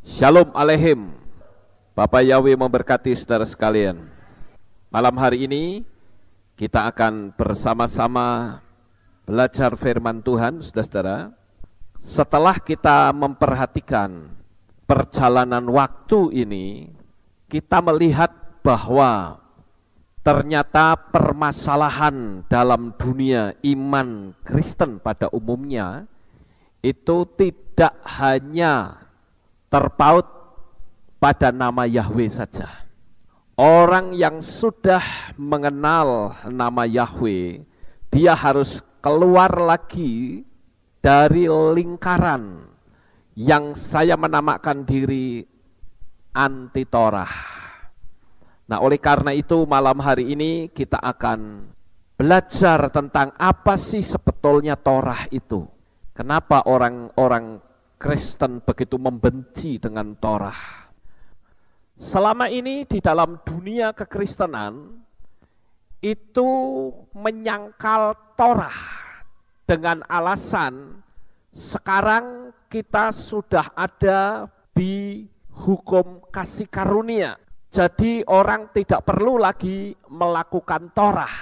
Shalom Aleihim. Bapak Yahweh memberkati saudara sekalian. Malam hari ini kita akan bersama-sama belajar firman Tuhan, saudara-saudara. Setelah kita memperhatikan perjalanan waktu ini, kita melihat bahwa ternyata permasalahan dalam dunia iman Kristen pada umumnya itu tidak hanya terpaut pada nama Yahweh saja. Orang yang sudah mengenal nama Yahweh, dia harus keluar lagi dari lingkaran yang saya menamakan diri anti Torah. Nah, oleh karena itu malam hari ini kita akan belajar tentang apa sih sebetulnya Torah itu. Kenapa orang-orang Kristen begitu membenci dengan Torah? Selama ini di dalam dunia kekristenan itu menyangkal Torah dengan alasan sekarang kita sudah ada di hukum kasih karunia. Jadi orang tidak perlu lagi melakukan Torah.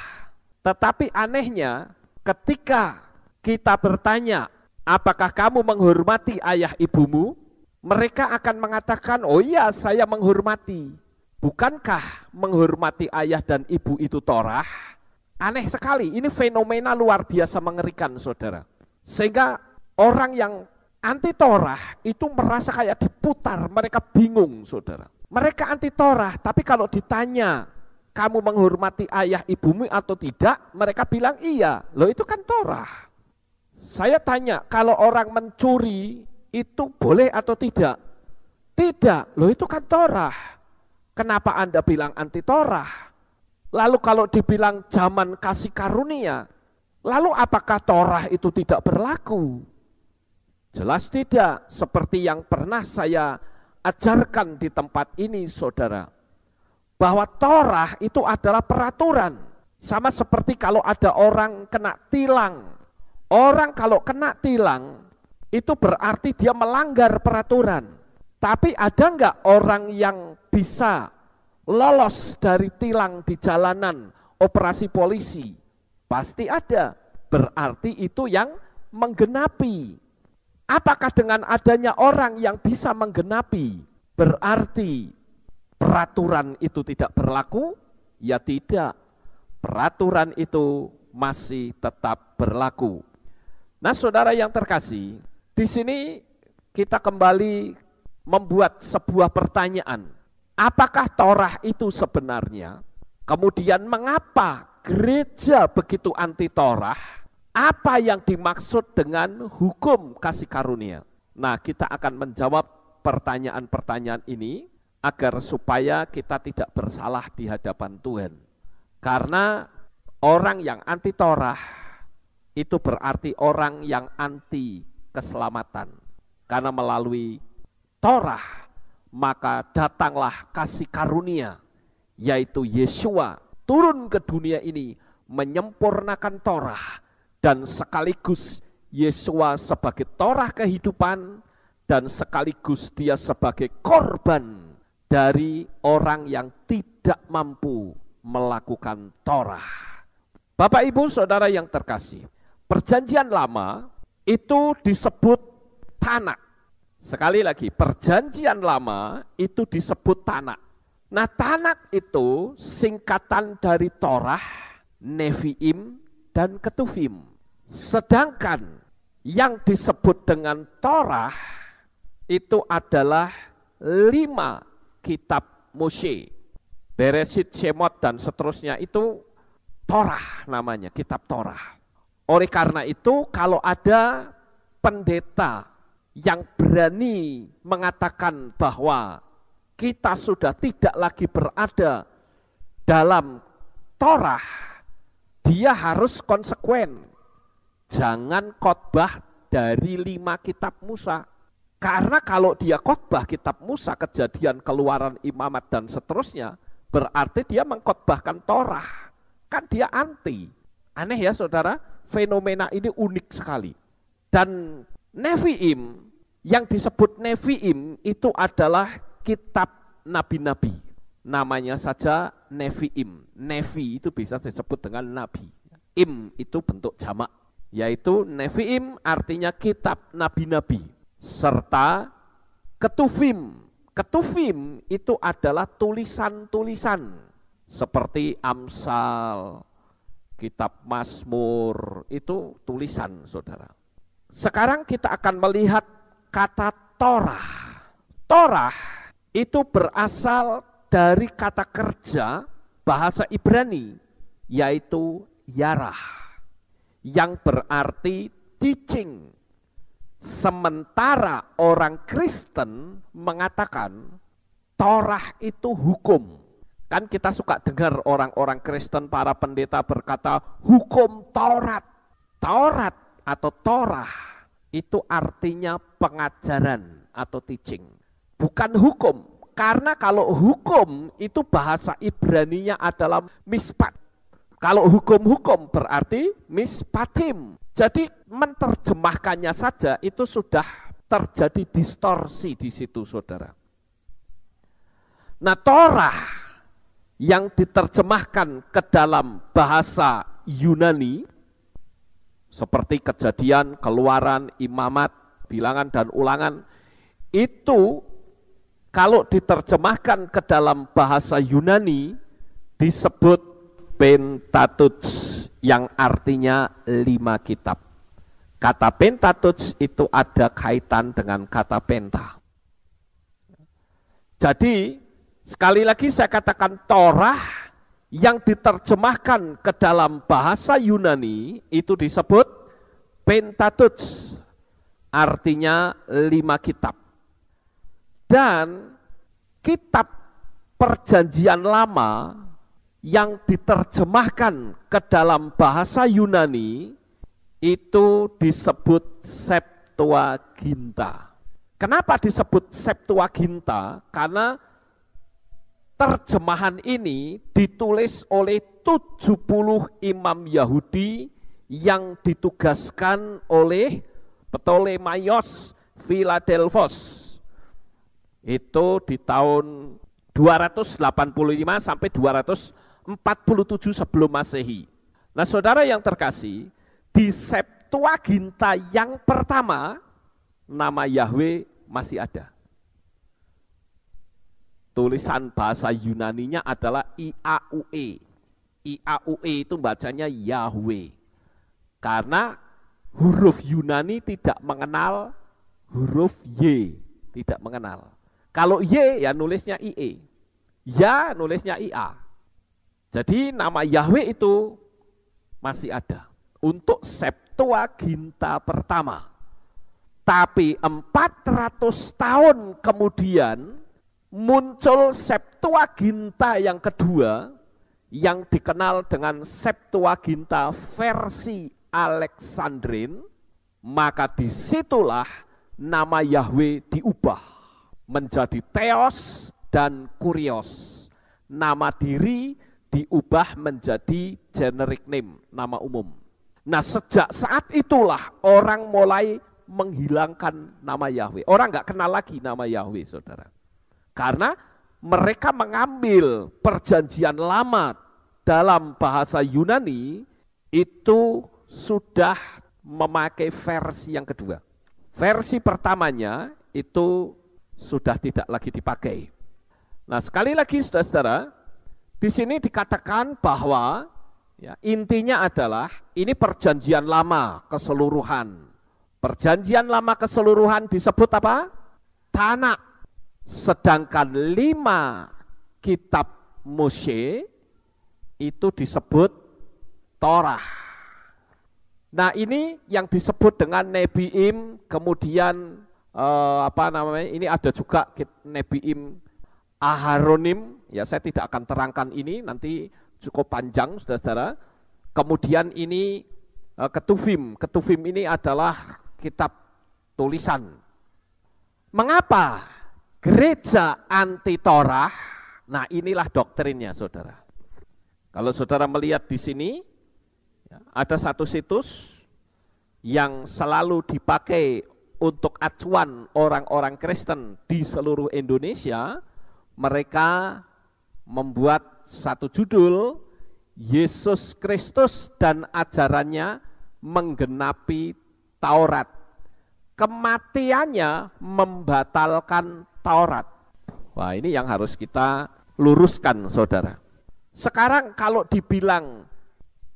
Tetapi anehnya ketika kita bertanya, apakah kamu menghormati ayah ibumu? Mereka akan mengatakan, oh iya saya menghormati. Bukankah menghormati ayah dan ibu itu Torah? Aneh sekali, ini fenomena luar biasa mengerikan saudara. Sehingga orang yang anti Torah itu merasa kayak diputar, mereka bingung saudara. Mereka anti Torah, tapi kalau ditanya, kamu menghormati ayah ibumu atau tidak? Mereka bilang iya, loh itu kan Torah. Saya tanya, kalau orang mencuri itu boleh atau tidak? Tidak, loh itu kan Torah. Kenapa Anda bilang anti Torah? Lalu kalau dibilang zaman kasih karunia, lalu apakah Torah itu tidak berlaku? Jelas tidak, seperti yang pernah saya ajarkan di tempat ini saudara, bahwa Torah itu adalah peraturan. Sama seperti kalau ada orang kena tilang. Orang kalau kena tilang itu berarti dia melanggar peraturan. Tapi ada enggak orang yang bisa lolos dari tilang di jalanan operasi polisi? Pasti ada. Berarti itu yang menggenapi. Apakah dengan adanya orang yang bisa menggenapi berarti peraturan itu tidak berlaku? Ya tidak. Peraturan itu masih tetap berlaku. Nah, saudara yang terkasih, di sini kita kembali membuat sebuah pertanyaan. Apakah Torah itu sebenarnya? Kemudian mengapa gereja begitu anti Torah? Apa yang dimaksud dengan hukum kasih karunia? Nah, kita akan menjawab pertanyaan-pertanyaan ini agar supaya kita tidak bersalah di hadapan Tuhan. Karena orang yang anti Torah itu berarti orang yang anti keselamatan. Karena melalui Torah maka datanglah kasih karunia, yaitu Yesua turun ke dunia ini menyempurnakan Torah. Dan sekaligus Yesua sebagai Torah kehidupan dan sekaligus dia sebagai korban dari orang yang tidak mampu melakukan Torah. Bapak Ibu Saudara yang terkasih, perjanjian lama itu disebut Tanak. Sekali lagi, perjanjian lama itu disebut Tanak. Nah, Tanak itu singkatan dari Torah, Neviim, dan Ketuvim. Sedangkan yang disebut dengan Torah itu adalah 5 kitab Mose. Bereshit, Shemot, dan seterusnya itu Torah namanya, kitab Torah. Oleh karena itu kalau ada pendeta yang berani mengatakan bahwa kita sudah tidak lagi berada dalam Torah, dia harus konsekuen. Jangan khotbah dari 5 kitab Musa. Karena kalau dia khotbah kitab Musa, Kejadian, Keluaran, Imamat, dan seterusnya, berarti dia mengkhotbahkan Torah. Kan dia anti. Aneh ya saudara, fenomena ini unik sekali. Dan Neviim Yang disebut Nevi'im itu adalah kitab nabi-nabi. Namanya saja Nevi'im. Nevi itu bisa disebut dengan nabi. Im itu bentuk jamak, yaitu Nevi'im artinya kitab nabi-nabi. Serta Ketuvim. Ketuvim itu adalah tulisan-tulisan seperti Amsal, kitab Mazmur, itu tulisan, saudara. Sekarang kita akan melihat kata Torah. Torah itu berasal dari kata kerja bahasa Ibrani, yaitu yarah, yang berarti teaching. Sementara orang Kristen mengatakan Torah itu hukum. Kan kita suka dengar orang-orang Kristen, para pendeta berkata hukum Taurat. Taurat atau Torah itu artinya pengajaran atau teaching, bukan hukum. Karena kalau hukum itu bahasa Ibraninya adalah mispat. Kalau hukum-hukum berarti mispatim. Jadi menerjemahkannya saja itu sudah terjadi distorsi di situ, saudara. Nah, Torah yang diterjemahkan ke dalam bahasa Yunani seperti Kejadian, Keluaran, Imamat, Bilangan, dan Ulangan, itu kalau diterjemahkan ke dalam bahasa Yunani disebut Pentateuch, yang artinya 5 kitab. Kata Pentateuch itu ada kaitan dengan kata penta. Jadi sekali lagi saya katakan Torah yang diterjemahkan ke dalam bahasa Yunani itu disebut Pentateuch, artinya 5 kitab. Dan kitab Perjanjian Lama yang diterjemahkan ke dalam bahasa Yunani itu disebut Septuaginta. Kenapa disebut Septuaginta? Karena terjemahan ini ditulis oleh 70 imam Yahudi yang ditugaskan oleh Ptolemaios Philadelphos. Itu di tahun 285 sampai 247 sebelum Masehi. Nah, saudara yang terkasih, di Septuaginta yang pertama nama Yahweh masih ada. Tulisan bahasa Yunaninya adalah IAUE. IAUE itu bacanya Yahweh. Karena huruf Yunani tidak mengenal huruf Y, tidak mengenal. Kalau Y ya nulisnya IE, ya nulisnya IA. Jadi nama Yahweh itu masih ada untuk Septuaginta pertama. Tapi 400 tahun kemudian muncul Septuaginta yang kedua yang dikenal dengan Septuaginta versi Alexandrin. Maka disitulah nama Yahweh diubah menjadi Theos dan Kurios. Nama diri diubah menjadi generic name, nama umum. Nah, sejak saat itulah orang mulai menghilangkan nama Yahweh. Orang nggak kenal lagi nama Yahweh, saudara. Karena mereka mengambil perjanjian lama dalam bahasa Yunani itu sudah memakai versi yang kedua. Versi pertamanya itu sudah tidak lagi dipakai. Nah, sekali lagi saudara-saudara, di sini dikatakan bahwa ya, intinya adalah ini perjanjian lama keseluruhan. Perjanjian lama keseluruhan disebut apa? Tanakh. Sedangkan 5 kitab Moshe itu disebut Torah. Nah, ini yang disebut dengan Nevi'im, kemudian ini ada juga Nevi'im Aharonim. Ya, saya tidak akan terangkan ini, nanti cukup panjang saudara-saudara. Kemudian ini Ketuvim. Ketuvim ini adalah kitab tulisan. Mengapa gereja anti Torah? Nah, inilah doktrinnya, saudara. Kalau saudara melihat di sini, ada satu situs yang selalu dipakai untuk acuan orang-orang Kristen di seluruh Indonesia, mereka membuat satu judul, Yesus Kristus dan ajarannya menggenapi Taurat. Kematiannya membatalkan Taurat. Wah, ini yang harus kita luruskan, saudara. Sekarang kalau dibilang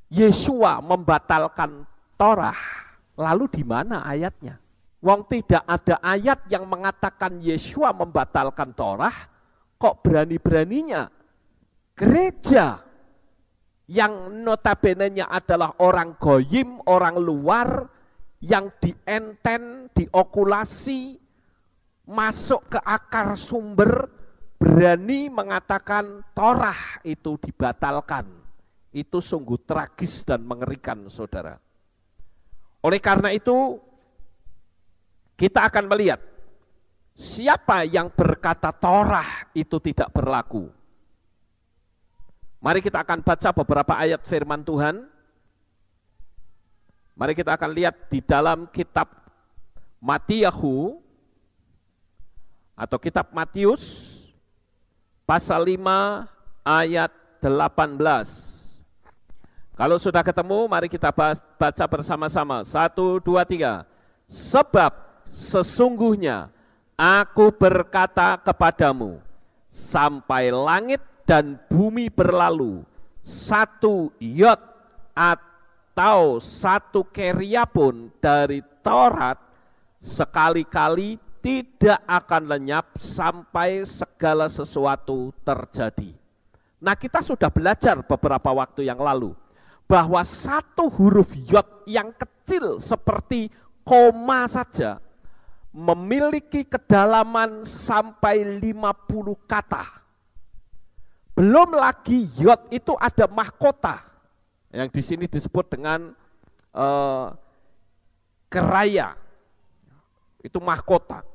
Yesua membatalkan Torah, lalu di mana ayatnya? Wong tidak ada ayat yang mengatakan Yesua membatalkan Torah, kok berani-beraninya gereja yang notabene-nya adalah orang goyim, orang luar, yang dienten, diokulasi, masuk ke akar sumber, berani mengatakan Torah itu dibatalkan. Itu sungguh tragis dan mengerikan, saudara. Oleh karena itu, kita akan melihat siapa yang berkata Torah itu tidak berlaku. Mari kita akan baca beberapa ayat firman Tuhan. Mari kita akan lihat di dalam kitab Matiyahu atau kitab Matius pasal 5 ayat 18. Kalau sudah ketemu, mari kita baca bersama-sama. 1, 2, 3. Sebab sesungguhnya aku berkata kepadamu, sampai langit dan bumi berlalu, satu yod atau satu keria pun dari Taurat sekali-kali tidak akan lenyap sampai segala sesuatu terjadi. Nah, kita sudah belajar beberapa waktu yang lalu bahwa satu huruf yod yang kecil seperti koma saja memiliki kedalaman sampai 50 kata. Belum lagi yod itu ada mahkota yang di sini disebut dengan keraya. Itu mahkota.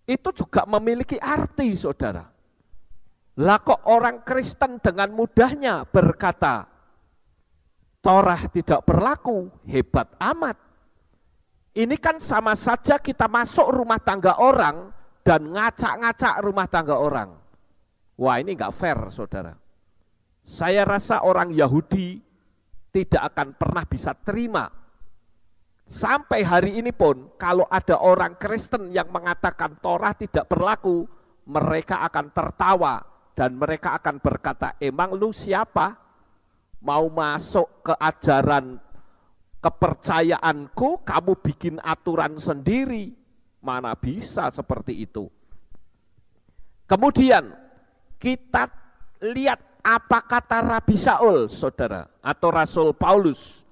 Itu juga memiliki arti, saudara. Lah kok orang Kristen dengan mudahnya berkata Torah tidak berlaku, hebat amat. Ini kan sama saja kita masuk rumah tangga orang dan ngacak-ngacak rumah tangga orang. Wah, ini enggak fair, saudara. Saya rasa orang Yahudi tidak akan pernah bisa terima. Sampai hari ini pun, kalau ada orang Kristen yang mengatakan Torah tidak berlaku, mereka akan tertawa dan mereka akan berkata, emang lu siapa? Mau masuk ke ajaran kepercayaanku, kamu bikin aturan sendiri. Mana bisa seperti itu. Kemudian kita lihat apa kata Rabi Saul, saudara, atau Rasul Paulus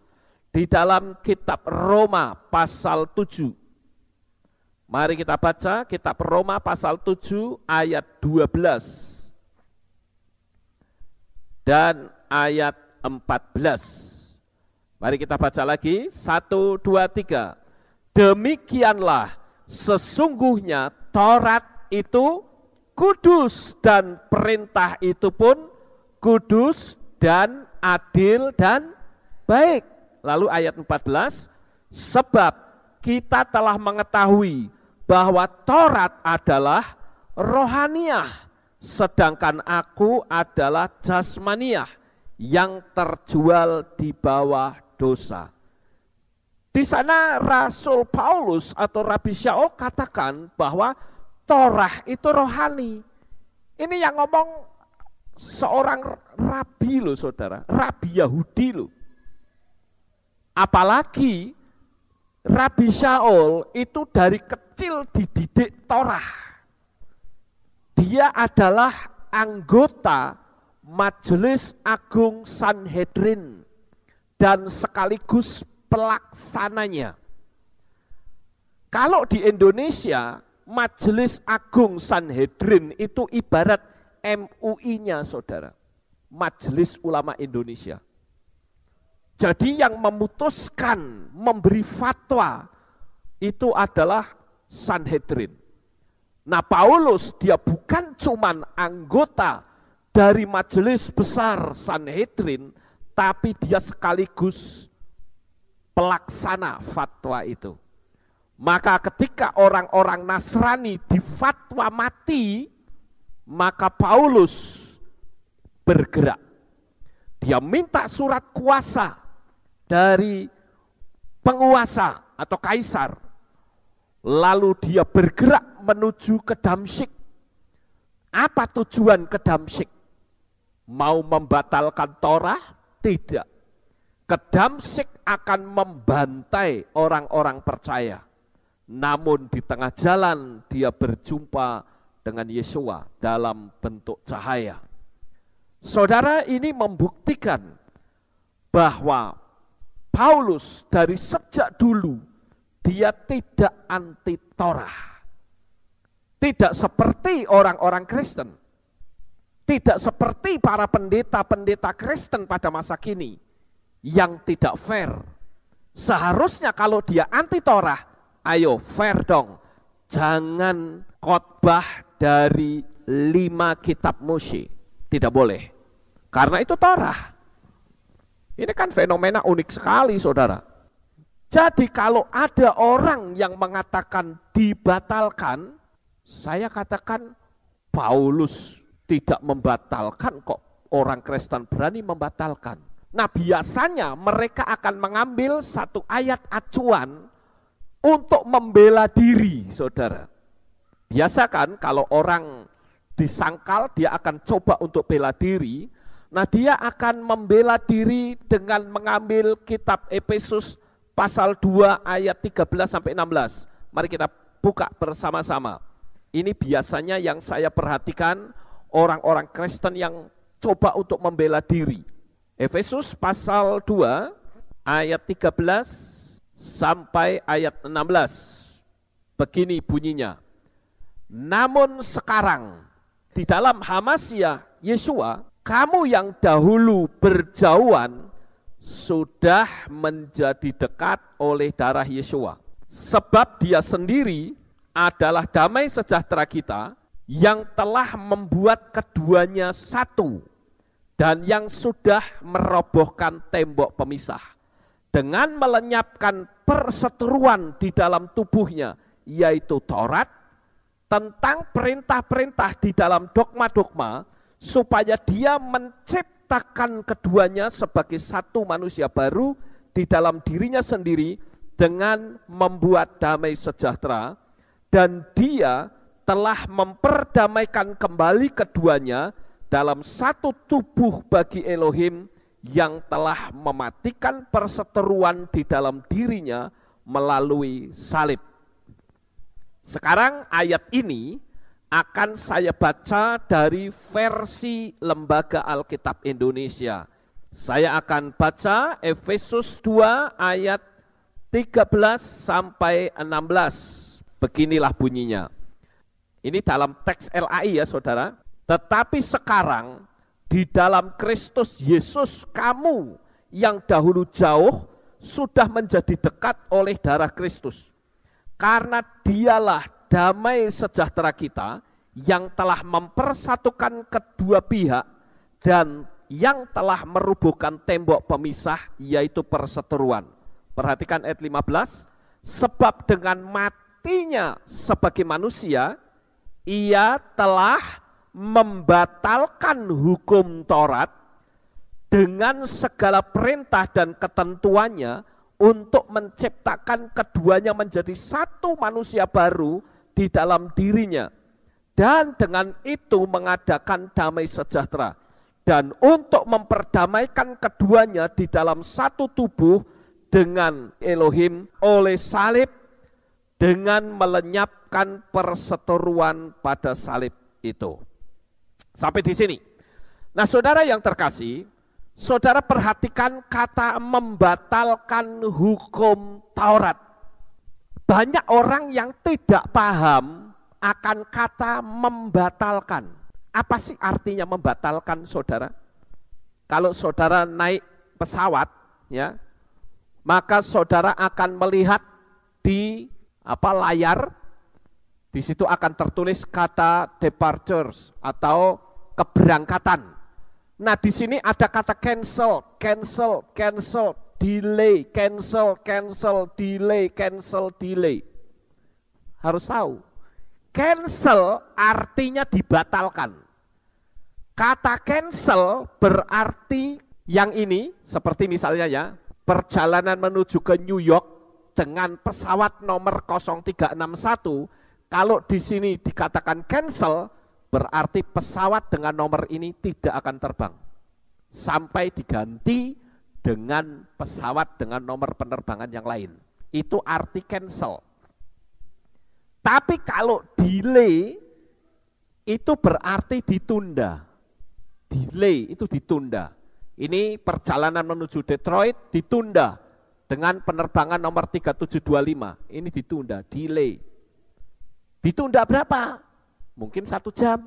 di dalam kitab Roma pasal 7. Mari kita baca kitab Roma pasal 7 ayat 12 dan ayat 14. Mari kita baca lagi, 1, 2, 3. Demikianlah sesungguhnya Taurat itu kudus dan perintah itu pun kudus dan adil dan baik. Lalu ayat 14, sebab kita telah mengetahui bahwa Taurat adalah rohaniah, sedangkan aku adalah jasmaniah yang terjual di bawah dosa. Di sana Rasul Paulus atau Rabi Saul katakan bahwa Torah itu rohani. Ini yang ngomong seorang rabi loh, saudara, rabi Yahudi loh. Apalagi Rabi Saul itu dari kecil dididik Torah. Dia adalah anggota Majelis Agung Sanhedrin dan sekaligus pelaksananya. Kalau di Indonesia, Majelis Agung Sanhedrin itu ibarat MUI-nya, saudara. Majelis Ulama Indonesia. Jadi yang memutuskan, memberi fatwa itu adalah Sanhedrin. Nah, Paulus dia bukan cuman anggota dari Majelis Besar Sanhedrin, tapi dia sekaligus pelaksana fatwa itu. Maka ketika orang-orang Nasrani difatwa mati, maka Paulus bergerak. Dia minta surat kuasa dari penguasa atau kaisar. Lalu dia bergerak menuju ke Damsyik. Apa tujuan ke Damsyik? Mau membatalkan Torah? Tidak. Ke Damsyik akan membantai orang-orang percaya. Namun di tengah jalan dia berjumpa dengan Yesua dalam bentuk cahaya. Saudara, ini membuktikan bahwa Paulus dari sejak dulu dia tidak anti Torah. Tidak seperti orang-orang Kristen. Tidak seperti para pendeta-pendeta Kristen pada masa kini yang tidak fair. Seharusnya kalau dia anti Torah, ayo fair dong. Jangan khotbah dari 5 kitab Mose. Tidak boleh. Karena itu Torah. Ini kan fenomena unik sekali, saudara. Jadi kalau ada orang yang mengatakan dibatalkan, saya katakan Paulus tidak membatalkan kok. Orang Kristen berani membatalkan. Nah, biasanya mereka akan mengambil satu ayat acuan untuk membela diri, saudara. Biasa kan kalau orang disangkal, dia akan coba untuk bela diri. Nah, dia akan membela diri dengan mengambil kitab Efesus pasal 2 ayat 13 sampai 16. Mari kita buka bersama-sama. Ini biasanya yang saya perhatikan orang-orang Kristen yang coba untuk membela diri. Efesus pasal 2 ayat 13 sampai ayat 16. Begini bunyinya. Namun sekarang di dalam Hamasiah Yesua, kamu yang dahulu berjauhan sudah menjadi dekat oleh darah Yesua. Sebab dia sendiri adalah damai sejahtera kita yang telah membuat keduanya satu dan yang sudah merobohkan tembok pemisah dengan melenyapkan perseteruan di dalam tubuhnya, yaitu Taurat, tentang perintah-perintah di dalam dogma-dogma, supaya dia menciptakan keduanya sebagai satu manusia baru di dalam dirinya sendiri dengan membuat damai sejahtera, dan dia telah memperdamaikan kembali keduanya dalam satu tubuh bagi Elohim yang telah mematikan perseteruan di dalam dirinya melalui salib. Sekarang ayat ini akan saya baca dari versi Lembaga Alkitab Indonesia. Saya akan baca Efesus 2 ayat 13 sampai 16. Beginilah bunyinya. Ini dalam teks LAI ya saudara. Tetapi sekarang di dalam Kristus Yesus kamu yang dahulu jauh sudah menjadi dekat oleh darah Kristus. Karena dialah damai sejahtera kita yang telah mempersatukan kedua pihak dan yang telah merubuhkan tembok pemisah, yaitu perseteruan. Perhatikan ayat 15. Sebab dengan matinya sebagai manusia, ia telah membatalkan hukum Taurat dengan segala perintah dan ketentuannya untuk menciptakan keduanya menjadi satu manusia baru di dalam dirinya, dan dengan itu mengadakan damai sejahtera, dan untuk memperdamaikan keduanya di dalam satu tubuh dengan Elohim oleh salib, dengan melenyapkan perseteruan pada salib itu. Sampai di sini. Nah, saudara yang terkasih, saudara perhatikan kata membatalkan hukum Taurat. Banyak orang yang tidak paham akan kata membatalkan. Apa sih artinya membatalkan, saudara? Kalau saudara naik pesawat, ya, maka saudara akan melihat di layar, di situ akan tertulis kata departures atau keberangkatan. Nah, di sini ada kata cancel, delay, cancel, delay. Harus tahu. Cancel artinya dibatalkan. Kata cancel berarti yang ini, seperti misalnya ya, perjalanan menuju ke New York dengan pesawat nomor 0361, kalau di sini dikatakan cancel, berarti pesawat dengan nomor ini tidak akan terbang. Sampai diganti dengan pesawat dengan nomor penerbangan yang lain. Itu arti cancel. Tapi kalau delay itu berarti ditunda. Delay itu ditunda. Ini perjalanan menuju Detroit ditunda dengan penerbangan nomor 3725. Ini ditunda, delay. Ditunda berapa? Mungkin 1 jam,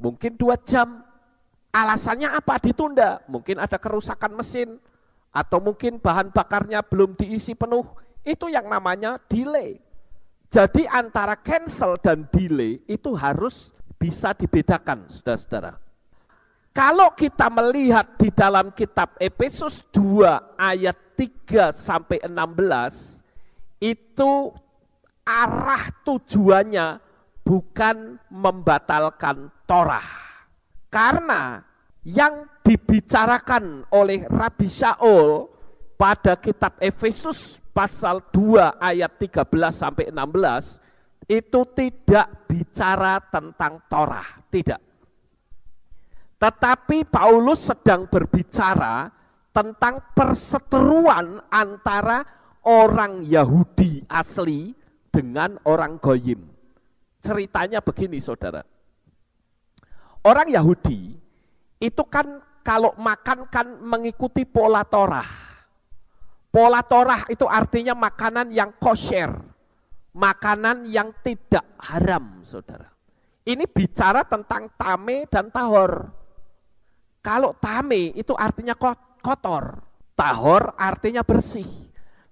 mungkin 2 jam. Alasannya apa ditunda? Mungkin ada kerusakan mesin, atau mungkin bahan bakarnya belum diisi penuh. Itu yang namanya delay. Jadi antara cancel dan delay itu harus bisa dibedakan, saudara-saudara. Kalau kita melihat di dalam kitab Efesus 2 ayat 3 sampai 16, itu arah tujuannya bukan membatalkan Torah. Karena yang dibicarakan oleh Rabi Shaul pada kitab Efesus pasal 2 ayat 13 sampai 16 itu tidak bicara tentang Torah, tidak. Tetapi Paulus sedang berbicara tentang perseteruan antara orang Yahudi asli dengan orang Goyim. Ceritanya begini, saudara. Orang Yahudi itu kan kalau makan kan mengikuti pola Torah. Pola Torah itu artinya makanan yang kosher, makanan yang tidak haram, saudara. Ini bicara tentang tame dan tahor. Kalau tame itu artinya kotor, tahor artinya bersih.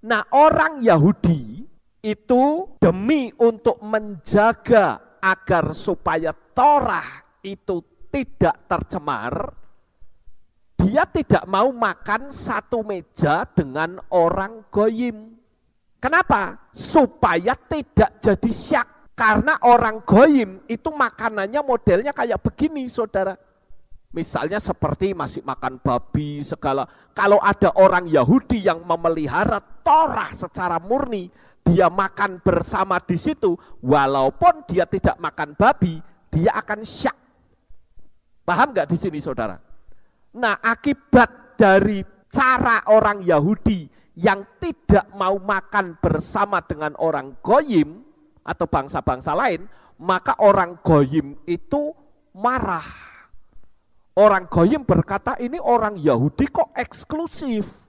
Nah, orang Yahudi itu demi untuk menjaga agar supaya Torah itu tidak tercemar, dia tidak mau makan satu meja dengan orang Goyim. Kenapa? Supaya tidak jadi syak. Karena orang Goyim itu makanannya modelnya kayak begini, saudara. Misalnya seperti masih makan babi segala. Kalau ada orang Yahudi yang memelihara Torah secara murni, dia makan bersama di situ, walaupun dia tidak makan babi, dia akan syak. Paham nggak di sini, saudara? Nah, akibat dari cara orang Yahudi yang tidak mau makan bersama dengan orang Goyim atau bangsa-bangsa lain, maka orang Goyim itu marah. Orang Goyim berkata, ini orang Yahudi kok eksklusif.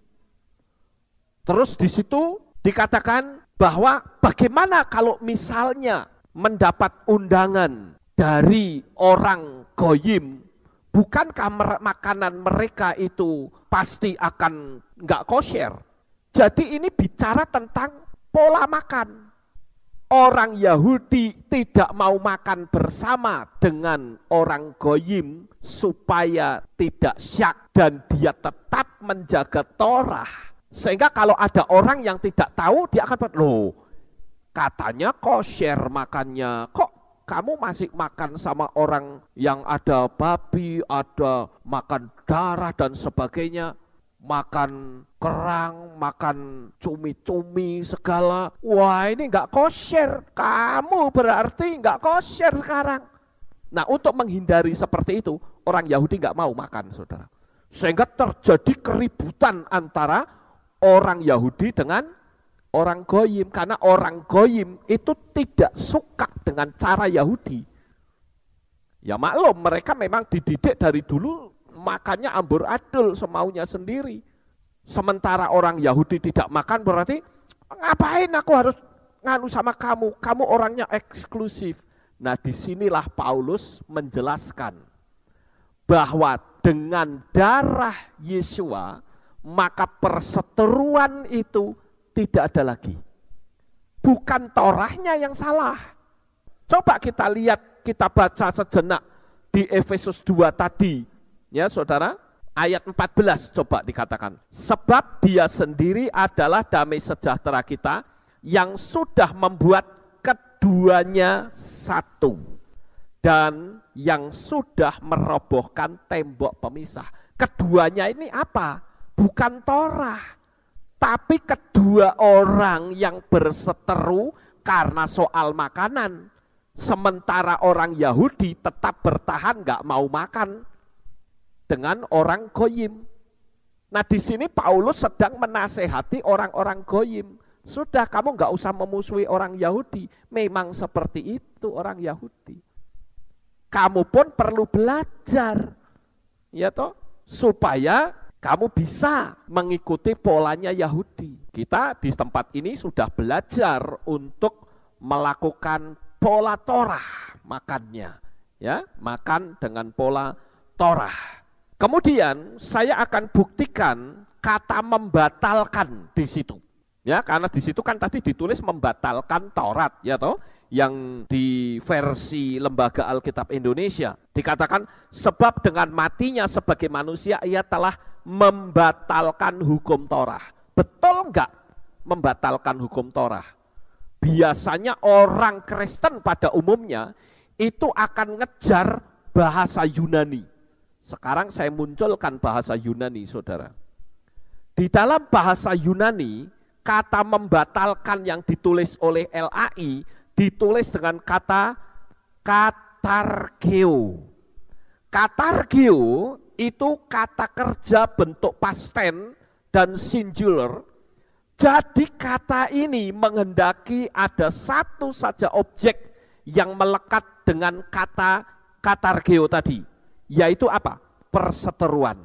Terus di situ dikatakan bahwa bagaimana kalau misalnya mendapat undangan dari orang Goyim, bukankah makanan mereka itu pasti akan nggak kosher? Jadi ini bicara tentang pola makan. Orang Yahudi tidak mau makan bersama dengan orang Goyim supaya tidak syak dan dia tetap menjaga Torah. Sehingga kalau ada orang yang tidak tahu, dia akan berkata, loh katanya kosher makannya, kok kamu masih makan sama orang yang ada babi, ada makan darah dan sebagainya, makan kerang, makan cumi-cumi segala. Wah, ini enggak kosher, kamu berarti enggak kosher sekarang. Nah, untuk menghindari seperti itu, orang Yahudi enggak mau makan, saudara. Sehingga terjadi keributan antara orang Yahudi dengan orang Goyim, karena orang Goyim itu tidak suka dengan cara Yahudi. Ya maklum, mereka memang dididik dari dulu makannya ambur-adul semaunya sendiri. Sementara orang Yahudi tidak makan berarti ngapain aku harus nganu sama kamu, kamu orangnya eksklusif. Nah, disinilah Paulus menjelaskan bahwa dengan darah Yesua maka perseteruan itu tidak ada lagi. Bukan Torahnya yang salah. Coba kita lihat, kita baca sejenak di Efesus 2 tadi. Ya saudara, ayat 14 coba dikatakan. Sebab dia sendiri adalah damai sejahtera kita yang sudah membuat keduanya satu. Dan yang sudah merobohkan tembok pemisah. Keduanya ini apa? Bukan Torah, tapi kedua orang yang berseteru karena soal makanan. Sementara orang Yahudi tetap bertahan gak mau makan dengan orang Goyim. Nah di sini Paulus sedang menasehati orang-orang Goyim. Sudah, kamu gak usah memusuhi orang Yahudi. Memang seperti itu orang Yahudi. Kamu pun perlu belajar, ya toh, supaya kamu bisa mengikuti polanya Yahudi. Kita di tempat ini sudah belajar untuk melakukan pola Torah makannya, ya, makan dengan pola Torah. Kemudian saya akan buktikan kata membatalkan di situ, ya, karena di situ kan tadi ditulis membatalkan Taurat, ya toh. Yang di versi Lembaga Alkitab Indonesia dikatakan sebab dengan matinya sebagai manusia ia telah membatalkan hukum Torah. Betul enggak membatalkan hukum Torah? Biasanya orang Kristen pada umumnya itu akan ngejar bahasa Yunani. Sekarang saya munculkan bahasa Yunani, saudara. Di dalam bahasa Yunani, kata membatalkan yang ditulis oleh LAI ditulis dengan kata katargeo. Katargeo itu kata kerja bentuk past tense dan singular. Jadi kata ini menghendaki ada satu saja objek yang melekat dengan kata katargeo tadi, yaitu apa? Perseteruan.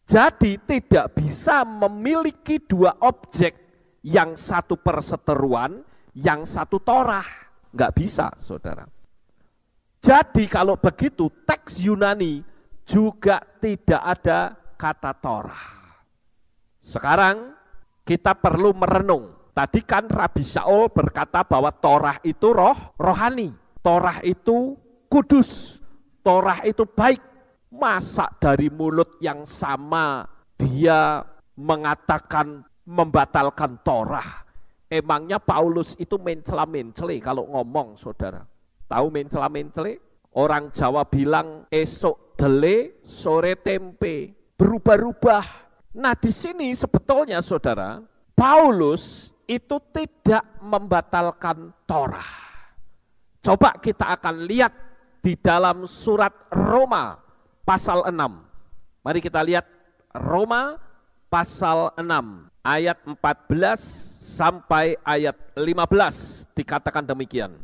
Jadi tidak bisa memiliki dua objek, yang satu perseteruan, yang satu Torah. Nggak bisa, saudara. Jadi kalau begitu teks Yunani juga tidak ada kata Torah. Sekarang kita perlu merenung. Tadi kan Rabi Shaul berkata bahwa Torah itu rohani. Torah itu kudus. Torah itu baik. Masa dari mulut yang sama dia mengatakan membatalkan Torah? Emangnya Paulus itu mencela-mencele kalau ngomong, saudara? Tahu mencela-mencele? Orang Jawa bilang esok dele, sore tempe, berubah-ubah. Nah di sini sebetulnya, saudara, Paulus itu tidak membatalkan Torah. Coba kita akan lihat di dalam surat Roma pasal 6. Mari kita lihat Roma pasal 6 ayat 14 sampai ayat 15 dikatakan demikian.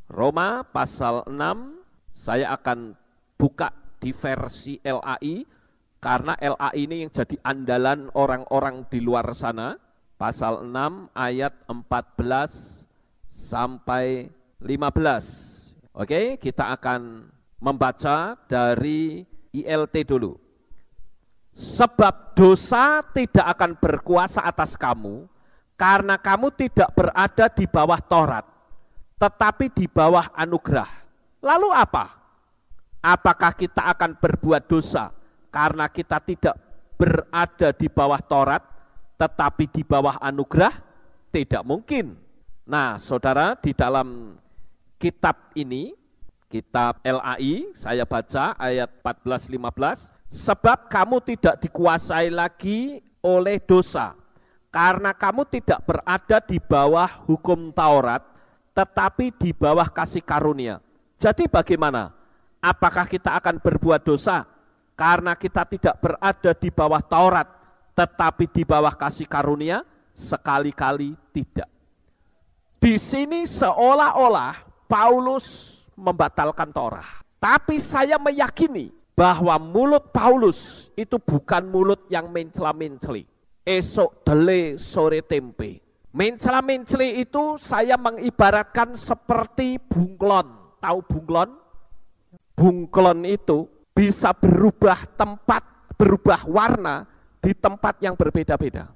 Roma pasal 6, saya akan buka di versi LAI karena LAI ini yang jadi andalan orang-orang di luar sana. Pasal 6 ayat 14 sampai 15. Oke, kita akan membaca dari ILT dulu. Sebab dosa tidak akan berkuasa atas kamu, karena kamu tidak berada di bawah Taurat, tetapi di bawah anugerah. Lalu apa? Apakah kita akan berbuat dosa karena kita tidak berada di bawah Taurat, tetapi di bawah anugerah? Tidak mungkin. Nah, saudara, di dalam kitab ini, kitab LAI, saya baca ayat 14-15, sebab kamu tidak dikuasai lagi oleh dosa, karena kamu tidak berada di bawah hukum Taurat, tetapi di bawah kasih karunia. Jadi bagaimana? Apakah kita akan berbuat dosa? Karena kita tidak berada di bawah Taurat, tetapi di bawah kasih karunia? Sekali-kali tidak. Di sini seolah-olah Paulus membatalkan Torah. Tapi saya meyakini bahwa mulut Paulus itu bukan mulut yang mencela-menceli. Esok dele, sore tempe. Mencela-menceli itu saya mengibaratkan seperti bunglon. Tahu bunglon? Bunglon itu bisa berubah tempat, berubah warna di tempat yang berbeda-beda.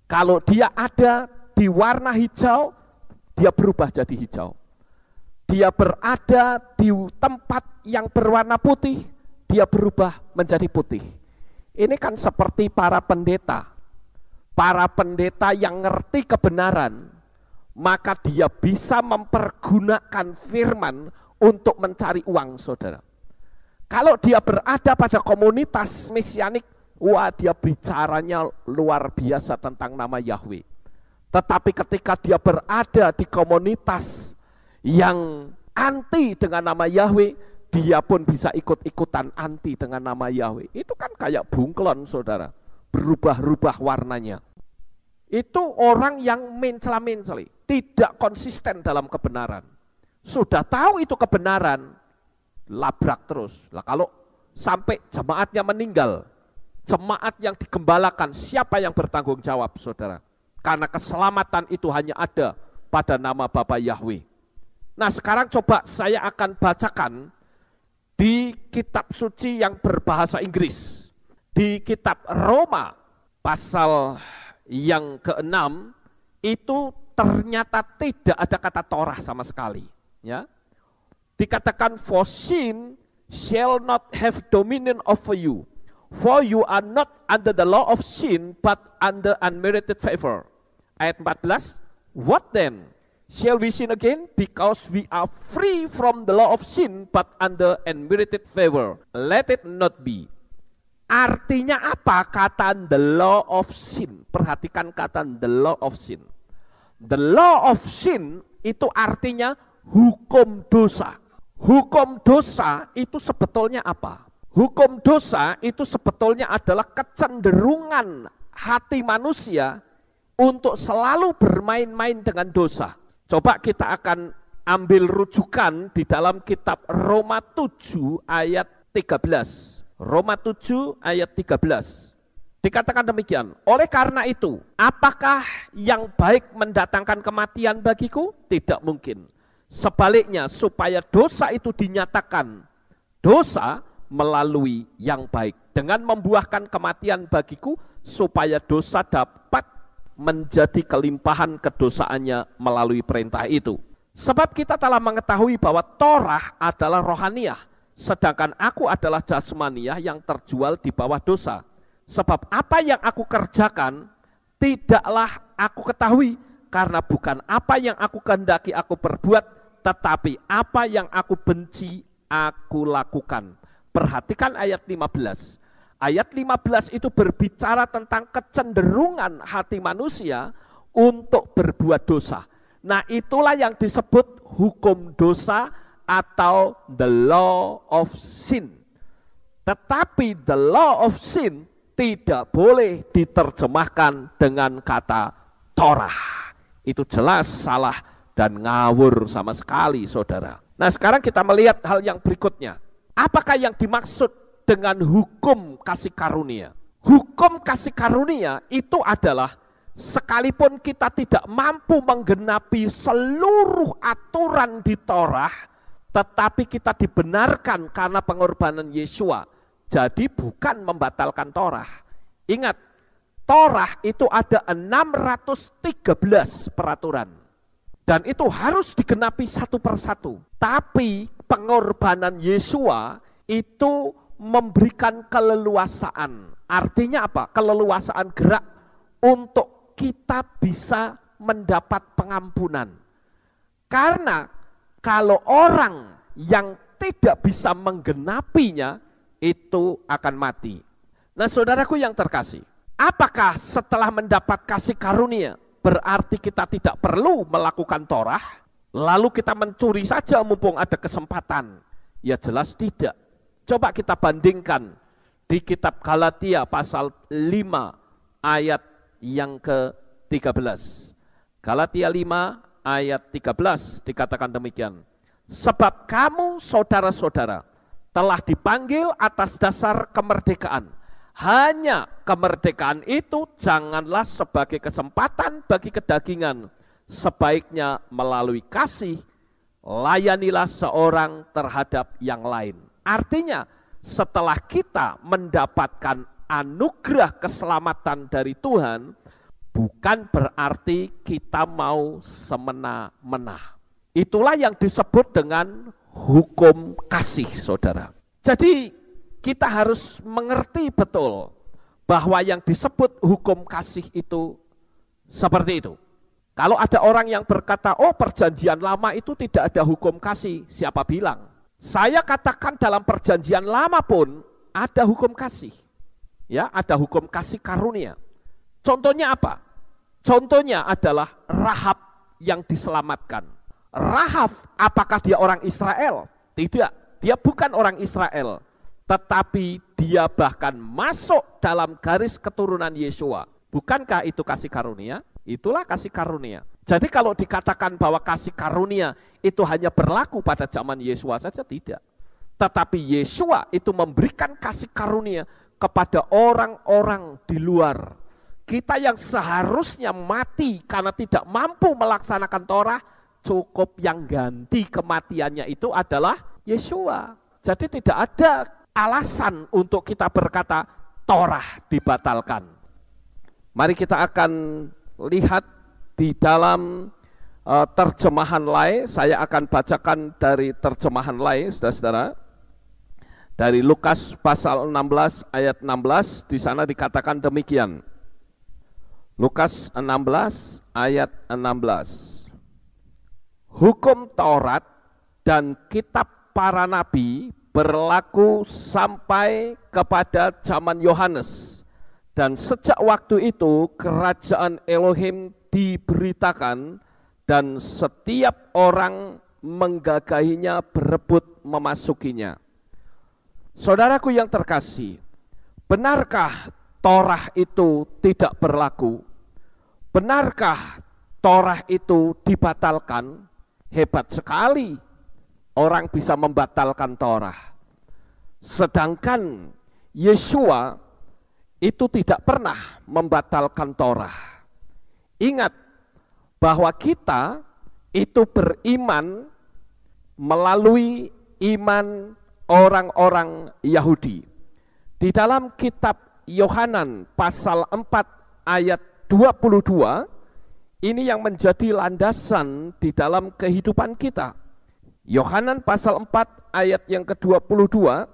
Kalau dia ada di warna hijau, dia berubah jadi hijau. Dia berada di tempat yang berwarna putih, dia berubah menjadi putih. Ini kan seperti para pendeta. Para pendeta yang ngerti kebenaran, maka dia bisa mempergunakan firman untuk mencari uang, saudara. Kalau dia berada pada komunitas mesianik, wah dia bicaranya luar biasa tentang nama Yahweh. Tetapi ketika dia berada di komunitas yang anti dengan nama Yahweh, dia pun bisa ikut-ikutan anti dengan nama Yahweh. Itu kan kayak bunglon, saudara, berubah-ubah warnanya. Itu orang yang mencela-menceli, tidak konsisten dalam kebenaran. Sudah tahu itu kebenaran, labrak terus. Lah kalau sampai jemaatnya meninggal, jemaat yang digembalakan, siapa yang bertanggung jawab, saudara? Karena keselamatan itu hanya ada pada nama Bapa Yahweh. Nah sekarang coba saya akan bacakan di kitab suci yang berbahasa Inggris. Di kitab Roma pasal yang ke-6 itu ternyata tidak ada kata Torah sama sekali. Ya, dikatakan for sin shall not have dominion over you, for you are not under the law of sin, but under unmerited favor. Ayat 14, what then? Shall we sin again? Because we are free from the law of sin, but under unmerited favor. Let it not be. Artinya apa kata the law of sin? Perhatikan kata the law of sin. The law of sin itu artinya hukum dosa. Hukum dosa itu sebetulnya apa? Hukum dosa itu sebetulnya adalah kecenderungan hati manusia untuk selalu bermain-main dengan dosa. Coba kita akan ambil rujukan di dalam kitab Roma 7 ayat 13. Roma 7 ayat 13. Dikatakan demikian, oleh karena itu, apakah yang baik mendatangkan kematian bagiku? Tidak mungkin. Sebaliknya, supaya dosa itu dinyatakan dosa melalui yang baik, dengan membuahkan kematian bagiku, supaya dosa dapat menjadi kelimpahan kedosaannya melalui perintah itu. Sebab kita telah mengetahui bahwa Torah adalah rohaniah, sedangkan aku adalah jasmaniah yang terjual di bawah dosa. Sebab apa yang aku kerjakan tidaklah aku ketahui, karena bukan apa yang aku kehendaki aku perbuat, tetapi apa yang aku benci aku lakukan. Perhatikan ayat 15. Ayat 15 itu berbicara tentang kecenderungan hati manusia untuk berbuat dosa. Nah itulah yang disebut hukum dosa atau the law of sin. Tetapi the law of sin tidak boleh diterjemahkan dengan kata Torah. Itu jelas salah dan ngawur sama sekali, saudara. Nah sekarang kita melihat hal yang berikutnya. Apakah yang dimaksud dengan hukum kasih karunia? Hukum kasih karunia itu adalah sekalipun kita tidak mampu menggenapi seluruh aturan di Torah, tetapi kita dibenarkan karena pengorbanan Yesua. Jadi bukan membatalkan Torah. Ingat, Torah itu ada 613 peraturan. Dan itu harus digenapi satu persatu. Tapi pengorbanan Yesua itu memberikan keleluasaan. Artinya apa? Keleluasaan gerak untuk kita bisa mendapat pengampunan. Karena kalau orang yang tidak bisa menggenapinya itu akan mati. Nah saudaraku yang terkasih, apakah setelah mendapat kasih karunia berarti kita tidak perlu melakukan Torah? Lalu kita mencuri saja mumpung ada kesempatan? Ya jelas tidak. Coba kita bandingkan di kitab Galatia pasal 5 ayat yang ke-13. Galatia 5 ayat 13 dikatakan demikian. Sebab kamu saudara-saudara telah dipanggil atas dasar kemerdekaan. Hanya kemerdekaan itu janganlah sebagai kesempatan bagi kedagingan. Sebaiknya melalui kasih, layanilah seorang terhadap yang lain. Artinya setelah kita mendapatkan anugerah keselamatan dari Tuhan, bukan berarti kita mau semena-mena. Itulah yang disebut dengan hukum kasih, saudara. Jadi kita harus mengerti betul bahwa yang disebut hukum kasih itu seperti itu. Kalau ada orang yang berkata, oh perjanjian lama itu tidak ada hukum kasih, siapa bilang? Saya katakan dalam perjanjian lama pun ada hukum kasih. Ya, ada hukum kasih karunia. Contohnya apa? Contohnya adalah Rahab yang diselamatkan. Rahab, apakah dia orang Israel? Tidak, dia bukan orang Israel. Tetapi dia bahkan masuk dalam garis keturunan Yesua. Bukankah itu kasih karunia? Itulah kasih karunia. Jadi kalau dikatakan bahwa kasih karunia itu hanya berlaku pada zaman Yesua saja, tidak. Tetapi Yesua itu memberikan kasih karunia kepada orang-orang di luar. Kita yang seharusnya mati karena tidak mampu melaksanakan Torah, cukup yang ganti kematiannya itu adalah Yesua. Jadi tidak ada alasan untuk kita berkata Torah dibatalkan. Mari kita akan lihat di dalam terjemahan Lai. Saya akan bacakan dari terjemahan Lai, saudara-saudara. Dari Lukas pasal 16 ayat 16, di sana dikatakan demikian. Lukas 16 ayat 16. Hukum Taurat dan kitab para nabi berlaku sampai kepada zaman Yohanes. Dan sejak waktu itu kerajaan Elohim diberitakan dan setiap orang menggagahinya, berebut memasukinya. Saudaraku yang terkasih, benarkah Torah itu tidak berlaku? Benarkah Torah itu dibatalkan? Hebat sekali orang bisa membatalkan Torah. Sedangkan Yesua itu tidak pernah membatalkan Torah. Ingat bahwa kita itu beriman melalui iman orang-orang Yahudi. Di dalam kitab Yohanan pasal 4 ayat 22, ini yang menjadi landasan di dalam kehidupan kita. Yohanan pasal 4 ayat yang ke-22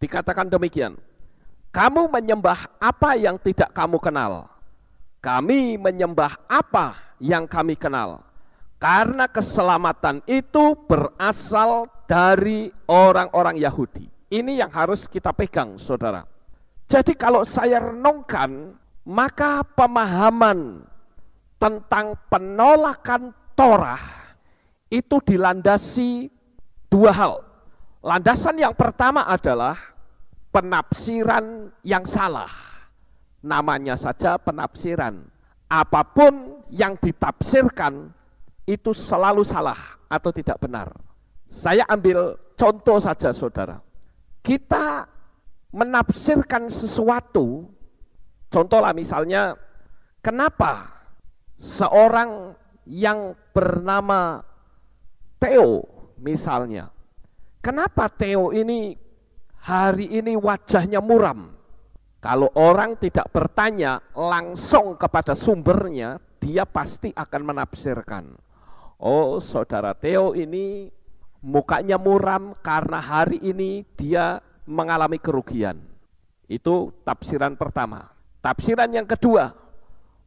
dikatakan demikian. Kamu menyembah apa yang tidak kamu kenal? Kami menyembah apa yang kami kenal? Karena keselamatan itu berasal dari orang-orang Yahudi. Ini yang harus kita pegang, saudara. Jadi kalau saya renungkan, maka pemahaman tentang penolakan Torah itu dilandasi dua hal. Landasan yang pertama adalah penafsiran yang salah. Namanya saja penafsiran. Apapun yang ditafsirkan itu selalu salah atau tidak benar. Saya ambil contoh saja, saudara. Kita menafsirkan sesuatu, contohlah misalnya, kenapa seorang yang bernama Theo misalnya, kenapa Theo ini hari ini wajahnya muram? Kalau orang tidak bertanya langsung kepada sumbernya, dia pasti akan menafsirkan. Oh, saudara Theo ini mukanya muram karena hari ini dia mengalami kerugian. Itu tafsiran pertama. Tafsiran yang kedua,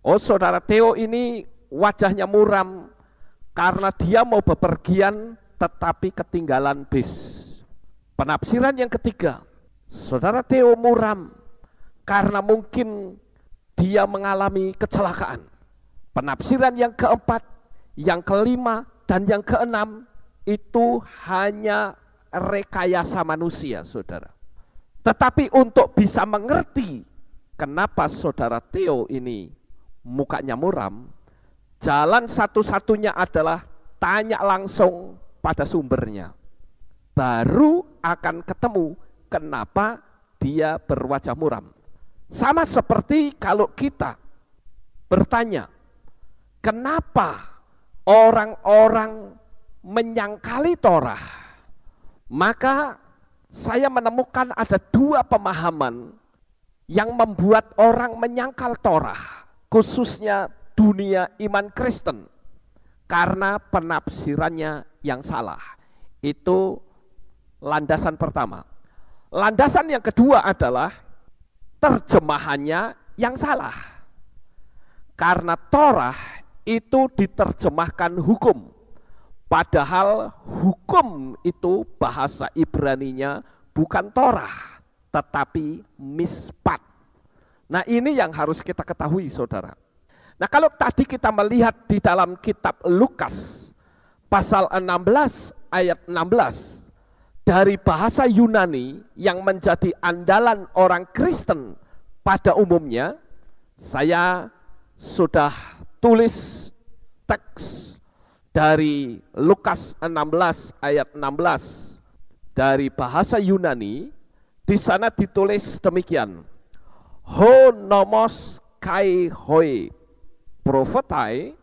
oh saudara Theo ini wajahnya muram karena dia mau bepergian tetapi ketinggalan bis. Penafsiran yang ketiga, saudara Theo muram karena mungkin dia mengalami kecelakaan. Penafsiran yang keempat, yang kelima, dan yang keenam itu hanya rekayasa manusia, saudara. Tetapi untuk bisa mengerti kenapa saudara Theo ini mukanya muram, jalan satu-satunya adalah tanya langsung pada sumbernya. Baru akan ketemu kenapa dia berwajah muram. Sama seperti kalau kita bertanya, kenapa orang-orang menyangkali Torah? Maka saya menemukan ada dua pemahaman yang membuat orang menyangkal Torah, khususnya dunia iman Kristen, karena penafsirannya yang salah. Itu landasan pertama. Landasan yang kedua adalah terjemahannya yang salah. Karena Torah itu diterjemahkan hukum. Padahal hukum itu bahasa Ibraninya bukan Torah, tetapi mispat. Nah, ini yang harus kita ketahui, saudara. Nah, kalau tadi kita melihat di dalam kitab Lukas pasal 16 ayat 16, dari bahasa Yunani yang menjadi andalan orang Kristen pada umumnya, saya sudah tulis teks dari Lukas 16 ayat 16 dari bahasa Yunani. Di sana ditulis demikian: Ho nomos kai hoi prophetai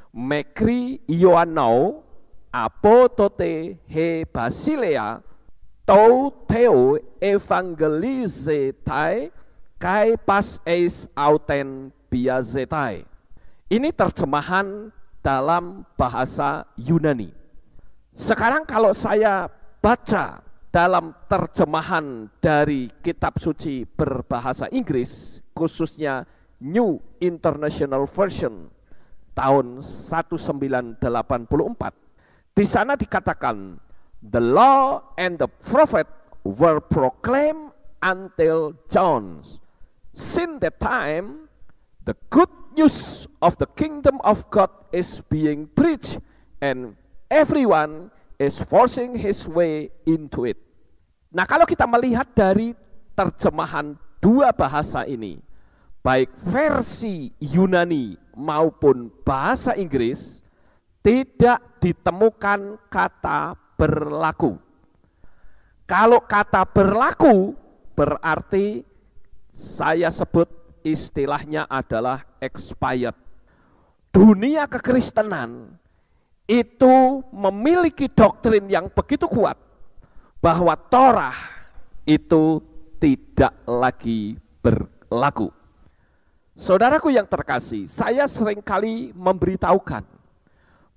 mekri Ioannau apotote he basilea tou theo evangelizetai kai pas eis auten biazetai. Ini terjemahan dalam bahasa Yunani. Sekarang kalau saya baca dalam terjemahan dari kitab suci berbahasa Inggris, khususnya New International Version tahun 1984, di sana dikatakan, the law and the prophet were proclaimed until John. Since that time, the good news of the kingdom of God is being preached, and everyone is forcing his way into it. Nah, kalau kita melihat dari terjemahan dua bahasa ini, baik versi Yunani maupun bahasa Inggris, tidak ditemukan kata berlaku. Kalau kata berlaku berarti saya sebut istilahnya adalah expired. Dunia kekristenan itu memiliki doktrin yang begitu kuat bahwa Torah itu tidak lagi berlaku. Saudaraku yang terkasih, saya seringkali memberitahukan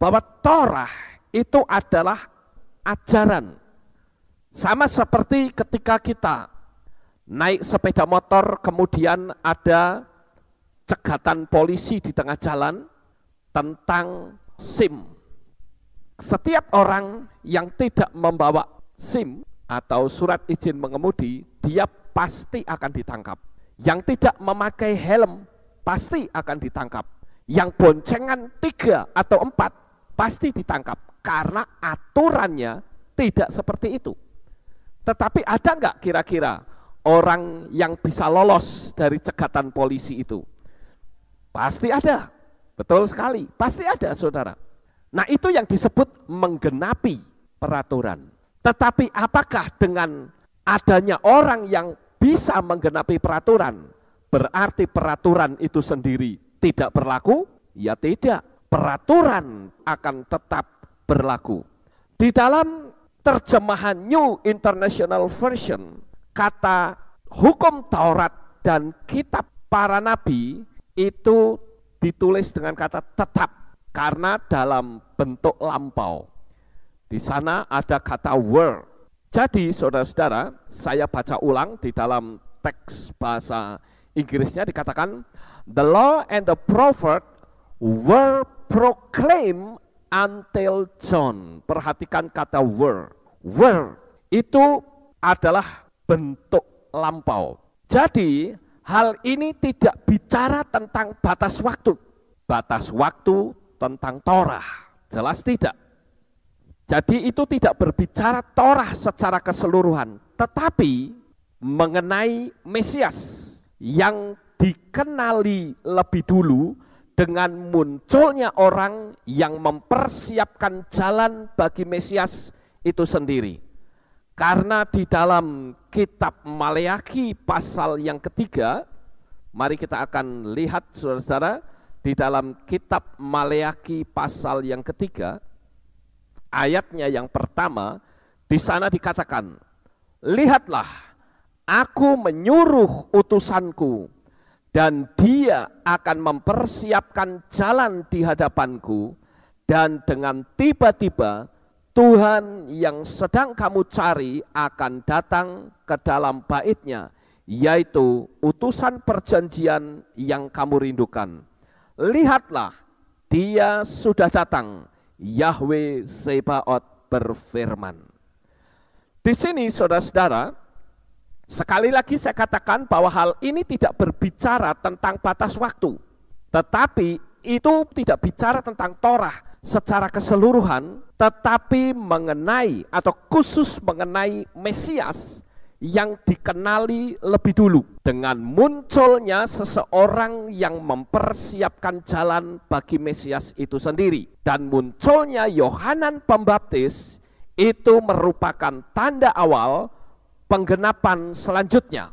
bahwa Torah itu adalah ajaran. Sama seperti ketika kita naik sepeda motor, kemudian ada cegatan polisi di tengah jalan tentang SIM. Setiap orang yang tidak membawa SIM atau surat izin mengemudi, dia pasti akan ditangkap. Yang tidak memakai helm pasti akan ditangkap. Yang boncengan 3 atau 4 pasti ditangkap. Karena aturannya tidak seperti itu. Tetapi ada enggak kira-kira orang yang bisa lolos dari cegatan polisi itu? Pasti ada, betul sekali, pasti ada, saudara. Nah, itu yang disebut menggenapi peraturan. Tetapi apakah dengan adanya orang yang bisa menggenapi peraturan, berarti peraturan itu sendiri tidak berlaku? Ya tidak, peraturan akan tetap berlaku. Di dalam terjemahan New International Version, kata hukum Taurat dan kitab para nabi itu ditulis dengan kata tetap, karena dalam bentuk lampau. Di sana ada kata were. Jadi saudara-saudara, saya baca ulang di dalam teks bahasa Inggrisnya dikatakan, the law and the prophet were proclaimed until John. Perhatikan kata were. Were itu adalah bentuk lampau. Jadi hal ini tidak bicara tentang batas waktu. Batas waktu tentang Torah, jelas tidak. Jadi itu tidak berbicara Torah secara keseluruhan, tetapi mengenai Mesias yang dikenali lebih dulu dengan munculnya orang yang mempersiapkan jalan bagi Mesias itu sendiri. Karena di dalam kitab Maleakhi pasal yang ketiga, mari kita akan lihat saudara-saudara, di dalam kitab Maleakhi pasal yang ketiga, ayatnya yang pertama, di sana dikatakan, lihatlah, aku menyuruh utusanku, dan dia akan mempersiapkan jalan di hadapanku, dan dengan tiba-tiba Tuhan yang sedang kamu cari akan datang ke dalam baitnya, yaitu utusan perjanjian yang kamu rindukan. Lihatlah, Dia sudah datang. Yahweh Sebaot berfirman. Di sini saudara-saudara, sekali lagi saya katakan bahwa hal ini tidak berbicara tentang batas waktu. Tetapi itu tidak bicara tentang Torah secara keseluruhan, tetapi mengenai atau khusus mengenai Mesias yang dikenali lebih dulu dengan munculnya seseorang yang mempersiapkan jalan bagi Mesias itu sendiri. Dan munculnya Yohanan Pembaptis itu merupakan tanda awal penggenapan selanjutnya.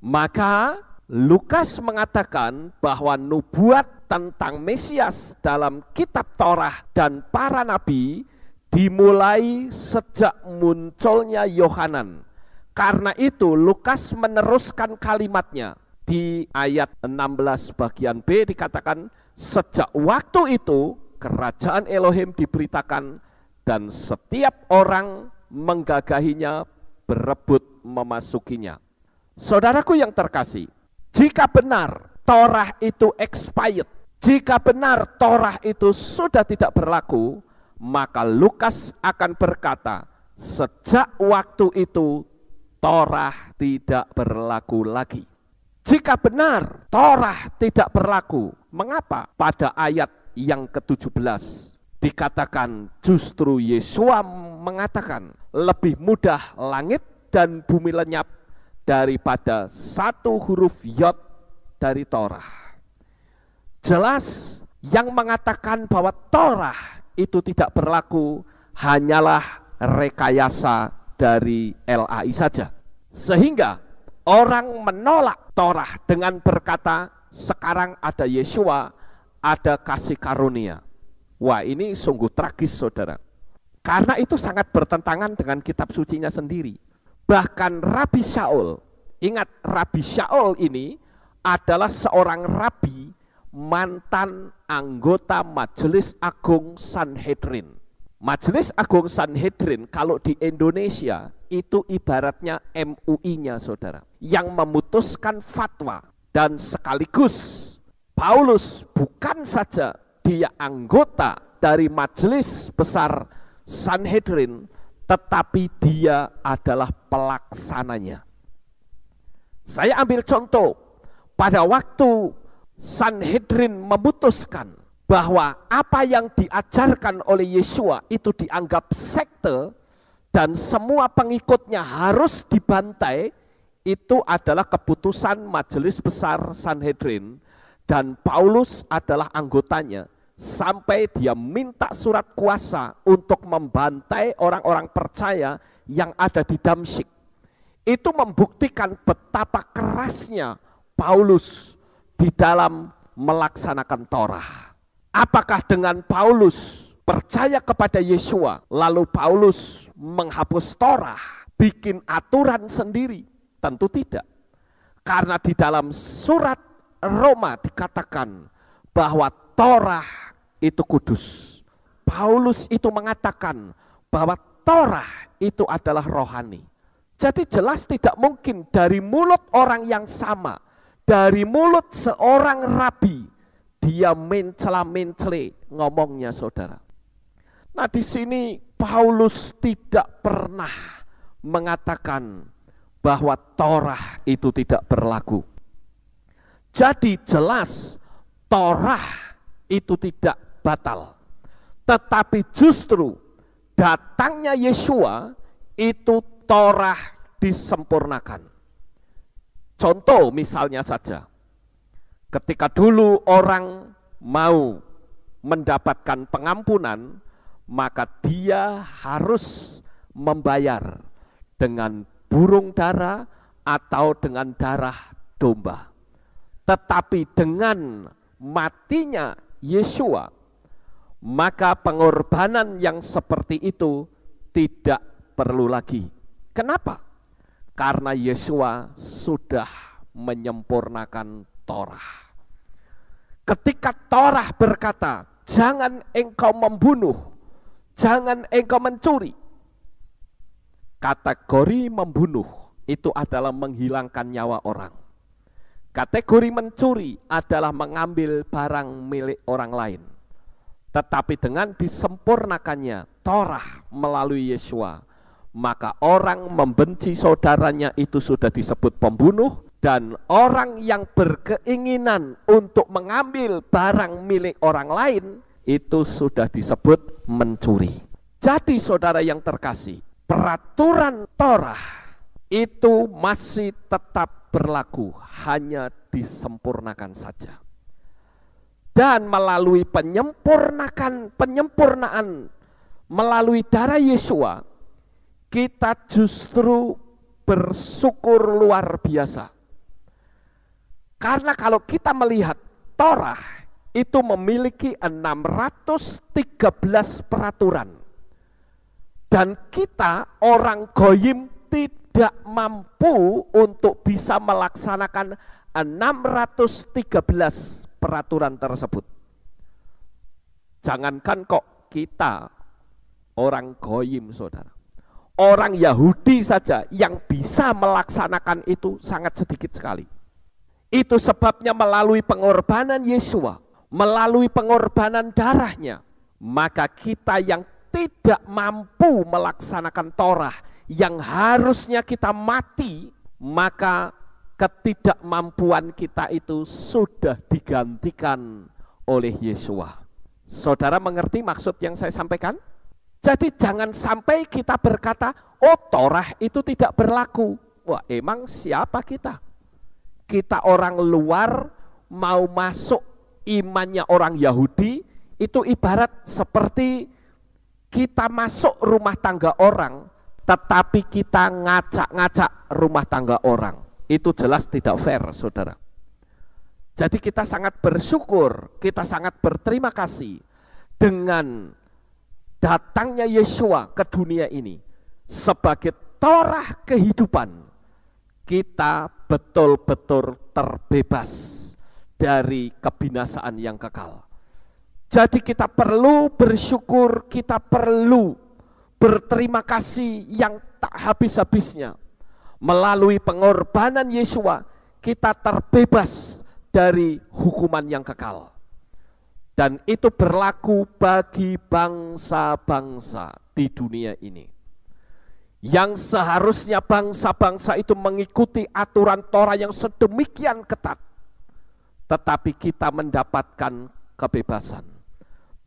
Maka Lukas mengatakan bahwa nubuat tentang Mesias dalam kitab Torah dan para nabi dimulai sejak munculnya Yohanan. Karena itu Lukas meneruskan kalimatnya di ayat 16 bagian B dikatakan, sejak waktu itu kerajaan Elohim diberitakan dan setiap orang menggagahinya, berebut memasukinya. Saudaraku yang terkasih, jika benar Torah itu expired, jika benar Torah itu sudah tidak berlaku, maka Lukas akan berkata, sejak waktu itu Torah tidak berlaku lagi. Jika benar Torah tidak berlaku, mengapa pada ayat yang ke-17 dikatakan justru Yesua mengatakan lebih mudah langit dan bumi lenyap daripada satu huruf yod dari Torah. Jelas yang mengatakan bahwa Torah itu tidak berlaku hanyalah rekayasa dari LAI saja. Sehingga orang menolak Torah dengan berkata sekarang ada Yesua, ada kasih karunia. Wah, ini sungguh tragis saudara. Karena itu sangat bertentangan dengan kitab sucinya sendiri. Bahkan Rabi Shaul, ingat Rabi Shaul ini adalah seorang rabi mantan anggota Majelis Agung Sanhedrin. Majelis Agung Sanhedrin kalau di Indonesia itu ibaratnya MUI-nya saudara, yang memutuskan fatwa. Dan sekaligus Paulus bukan saja dia anggota dari Majelis Besar Sanhedrin, tetapi dia adalah pelaksananya. Saya ambil contoh, pada waktu Sanhedrin memutuskan bahwa apa yang diajarkan oleh Yesua itu dianggap sekte dan semua pengikutnya harus dibantai, itu adalah keputusan Majelis Besar Sanhedrin dan Paulus adalah anggotanya, sampai dia minta surat kuasa untuk membantai orang-orang percaya yang ada di Damsyik. Itu membuktikan betapa kerasnya Paulus di dalam melaksanakan Torah. Apakah dengan Paulus percaya kepada Yesua, lalu Paulus menghapus Torah, bikin aturan sendiri? Tentu tidak. Karena di dalam surat Roma dikatakan bahwa Torah itu kudus. Paulus itu mengatakan bahwa Torah itu adalah rohani. Jadi jelas tidak mungkin dari mulut orang yang sama, dari mulut seorang rabi, dia mencela-mencele ngomongnya saudara. Nah di sini Paulus tidak pernah mengatakan bahwa Torah itu tidak berlaku. Jadi jelas Torah itu tidak batal. Tetapi justru datangnya Yesua itu Torah disempurnakan. Contoh misalnya saja, ketika dulu orang mau mendapatkan pengampunan, maka dia harus membayar dengan burung dara atau dengan darah domba. Tetapi dengan matinya Yesua, maka pengorbanan yang seperti itu tidak perlu lagi. Kenapa? Karena Yesua sudah menyempurnakan Torah. Ketika Torah berkata, jangan engkau membunuh, jangan engkau mencuri. Kategori membunuh itu adalah menghilangkan nyawa orang. Kategori mencuri adalah mengambil barang milik orang lain. Tetapi dengan disempurnakannya Torah melalui Yesua, maka orang membenci saudaranya itu sudah disebut pembunuh, dan orang yang berkeinginan untuk mengambil barang milik orang lain itu sudah disebut mencuri. Jadi saudara yang terkasih, peraturan Torah itu masih tetap berlaku, hanya disempurnakan saja. Dan melalui penyempurnaan melalui darah Yesua, kita justru bersyukur luar biasa. Karena kalau kita melihat Torah itu memiliki 613 peraturan. Dan kita orang goyim tidak mampu untuk bisa melaksanakan 613 peraturan tersebut. Jangankan kok kita orang goyim, saudara. Orang Yahudi saja yang bisa melaksanakan itu sangat sedikit sekali. Itu sebabnya melalui pengorbanan Yesua, melalui pengorbanan darahnya, maka kita yang tidak mampu melaksanakan Torah, yang harusnya kita mati, maka ketidakmampuan kita itu sudah digantikan oleh Yesua. Saudara mengerti maksud yang saya sampaikan? Jadi jangan sampai kita berkata, oh Torah itu tidak berlaku. Wah, emang siapa kita? Kita orang luar mau masuk imannya orang Yahudi, itu ibarat seperti kita masuk rumah tangga orang, tetapi kita ngacak-ngacak rumah tangga orang. Itu jelas tidak fair, saudara. Jadi kita sangat bersyukur, kita sangat berterima kasih dengan datangnya Yesua ke dunia ini sebagai Torah kehidupan. Kita betul-betul terbebas dari kebinasaan yang kekal. Jadi kita perlu bersyukur, kita perlu berterima kasih yang tak habis-habisnya. Melalui pengorbanan Yesua, kita terbebas dari hukuman yang kekal. Dan itu berlaku bagi bangsa-bangsa di dunia ini. Yang seharusnya bangsa-bangsa itu mengikuti aturan Torah yang sedemikian ketat. Tetapi kita mendapatkan kebebasan.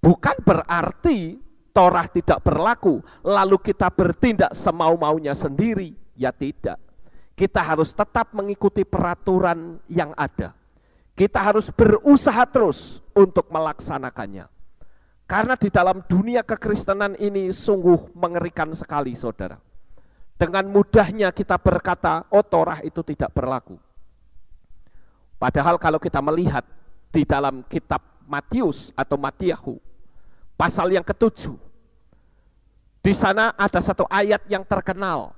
Bukan berarti Torah tidak berlaku, lalu kita bertindak semau-maunya sendiri. Ya tidak. Kita harus tetap mengikuti peraturan yang ada. Kita harus berusaha terus untuk melaksanakannya. Karena di dalam dunia kekristenan ini sungguh mengerikan sekali, saudara. Dengan mudahnya kita berkata, oh Torah itu tidak berlaku. Padahal kalau kita melihat di dalam kitab Matius atau Matiahu, pasal yang ke-7, di sana ada satu ayat yang terkenal.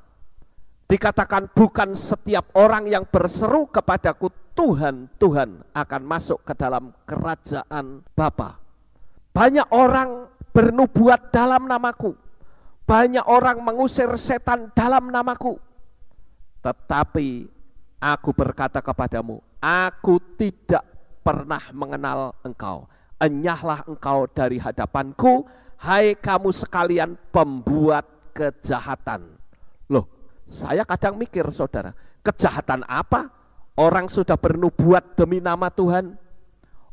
Dikatakan bukan setiap orang yang berseru kepadaku Tuhan, Tuhan akan masuk ke dalam kerajaan Bapa. Banyak orang bernubuat dalam namaku. Banyak orang mengusir setan dalam namaku. Tetapi aku berkata kepadamu, aku tidak pernah mengenal engkau. Enyahlah engkau dari hadapanku, hai kamu sekalian pembuat kejahatan. Loh, saya kadang mikir, saudara, kejahatan apa? Orang sudah bernubuat demi nama Tuhan,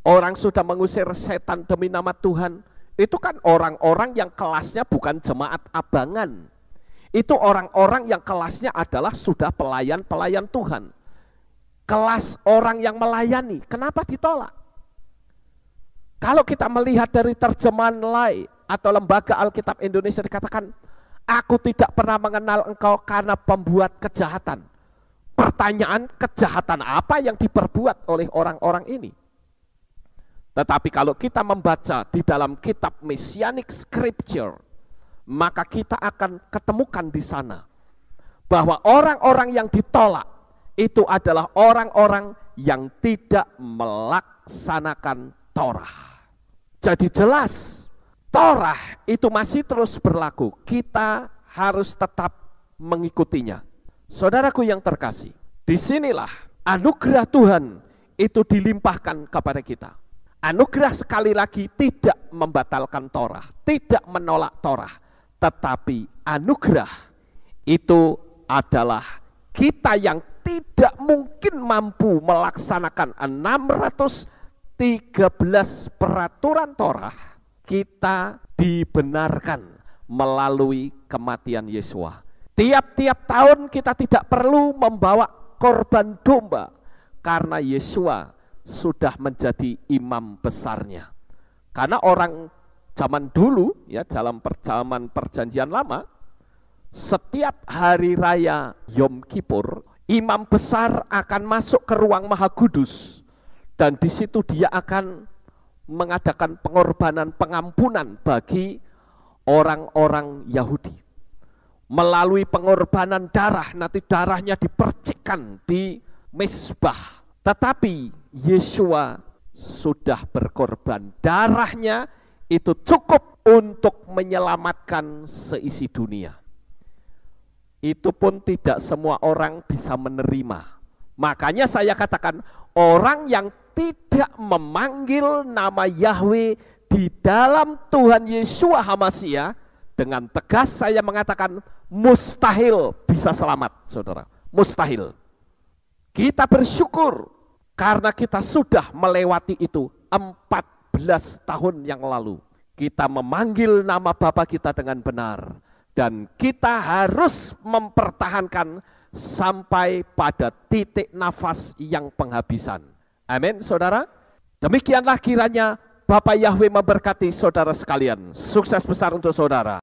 orang sudah mengusir setan demi nama Tuhan. Itu kan orang-orang yang kelasnya bukan jemaat abangan. Itu orang-orang yang kelasnya adalah sudah pelayan-pelayan Tuhan. Kelas orang yang melayani, kenapa ditolak? Kalau kita melihat dari terjemahan Lai atau Lembaga Alkitab Indonesia dikatakan, aku tidak pernah mengenal engkau karena pembuat kejahatan. Pertanyaan, kejahatan apa yang diperbuat oleh orang-orang ini? Tetapi kalau kita membaca di dalam kitab Messianic Scripture, maka kita akan ketemukan di sana bahwa orang-orang yang ditolak itu adalah orang-orang yang tidak melaksanakan Torah. Jadi jelas Torah itu masih terus berlaku. Kita harus tetap mengikutinya. Saudaraku yang terkasih, disinilah anugerah Tuhan itu dilimpahkan kepada kita. Anugerah sekali lagi tidak membatalkan Torah, tidak menolak Torah, tetapi anugerah itu adalah kita yang tidak mungkin mampu melaksanakan 613 peraturan Torah, kita dibenarkan melalui kematian Yesua. Tiap-tiap tahun kita tidak perlu membawa korban domba karena Yesua sudah menjadi imam besarnya. Karena orang zaman dulu ya, dalam zaman perjanjian lama, setiap hari raya Yom Kippur, imam besar akan masuk ke ruang Maha Kudus dan di situ dia akan mengadakan pengorbanan pengampunan bagi orang-orang Yahudi. Melalui pengorbanan darah, nanti darahnya dipercikkan di mezbah. Tetapi Yesua sudah berkorban. Darahnya itu cukup untuk menyelamatkan seisi dunia. Itu pun tidak semua orang bisa menerima. Makanya saya katakan, orang yang tidak memanggil nama Yahweh di dalam Tuhan Yesua HaMasyiah, dengan tegas saya mengatakan mustahil bisa selamat, saudara. Mustahil. Kita bersyukur karena kita sudah melewati itu 14 tahun yang lalu. Kita memanggil nama Bapa kita dengan benar. Dan kita harus mempertahankan sampai pada titik nafas yang penghabisan. Amin, saudara. Demikianlah kiranya Bapak Yahweh memberkati saudara sekalian. Sukses besar untuk saudara.